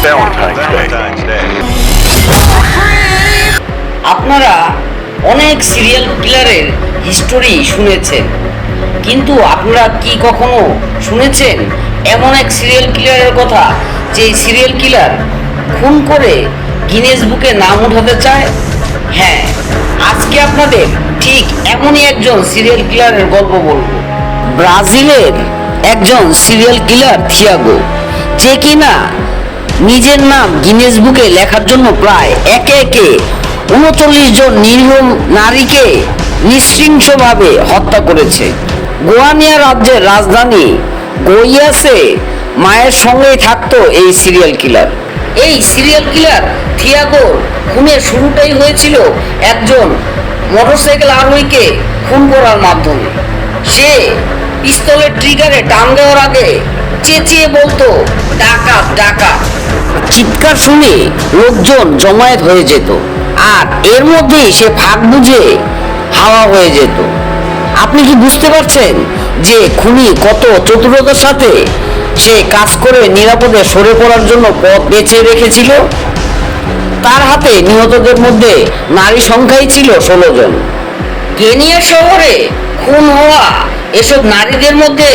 Valentine's Day. আপনারা অনেক serial কিলারের history শুনেছেন, কিন্তু আপনারা কি কখনো শুনেছেন এমন এক সিরিয়াল কিলারের কথা যে সিরিয়াল কিলার খুন করে গিনেস বুকে নাম উঠাতে চায়? হ্যাঁ, আজকে আপনাদের ঠিক এমনই একজন সিরিয়াল কিলারের গল্প বলবো। ব্রাজিলের একজন সিরিয়াল কিলার থিয়াগো, যে কিনা নিজের নাম গিনেস বুকে লেখার জন্য প্রায় একে একে ৩৯ জন নিরীহ নারীকে নৃশংসভাবে হত্যা করেছে। গোয়ানিয়া রাজ্যের রাজধানী গোইয়াসে মায়ের সঙ্গেই থাকতো এই সিরিয়াল কিলার। এই সিরিয়াল কিলার থিয়াগোর খুনের শুরুটাই হয়েছিল একজন মোটরসাইকেল আরোহীকে খুন করার মাধ্যমে। সে পিস্তলের ট্রিগারে টান দেওয়ার আগে চেঁচিয়ে বলতো, ডাকাত ডাকাত। চিৎকার শুনে লোকজন জমায়েত হয়ে যেত, আর এর মধ্যেই সে ফাঁক বুঝে হাওয়া হয়ে যেত। আপনি কি বুঝতে পারছেন যে খুনি কত চতুরতার সাথে সে কাজ করে নিরাপদে সরে পড়ার জন্য পথ বেছে রেখেছিল? তার হাতে নিহতদের মধ্যে নারী সংখ্যাই ছিল ১৬ জন। কেনিয়া শহরে খুন হওয়া এসব নারীদের মধ্যে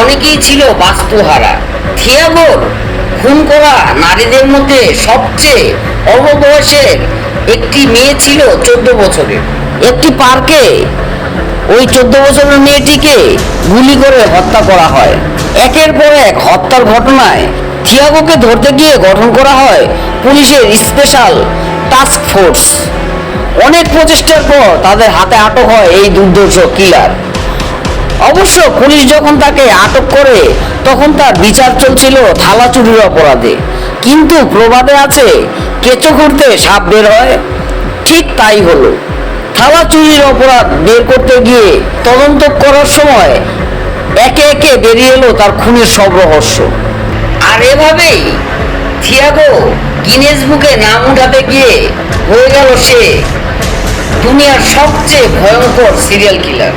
অনেকেই ছিল বাস্তুহারা। থিয়াগোর খুন করা নারীদের মধ্যে সবচেয়ে অল্প বয়সের একটি মেয়ে ছিল ১৪ বছরের। একটি পার্কে ওই ১৪ বছরের মেয়েটিকে গুলি করে হত্যা করা হয়। একের পর এক হত্যার ঘটনায় থিয়াগোকে ধরতে গিয়ে গঠন করা হয় পুলিশের স্পেশাল টাস্ক ফোর্স। অনেক প্রচেষ্টার পর তাদের হাতে আটক হয় এই দুর্ধর্ষ কিলার। অবশ্য পুলিশ যখন তাকে আটক করে তখন তার বিচার চলছিল থালা চুরির অপরাধে। কিন্তু প্রবাদে আছে, কেঁচো খুঁড়তে সাপ বের হয়। ঠিক তাই হলো। থালা চুরির অপরাধ বের করতে গিয়ে তদন্ত করার সময় একে একে বেরিয়ে এলো তার খুনের সব রহস্য। আর এভাবেই থিয়াগো গিনেস বুকে নাম উঠাতে গিয়ে হয়ে গেল সে দুনিয়ার সবচেয়ে ভয়ঙ্কর সিরিয়াল কিলার।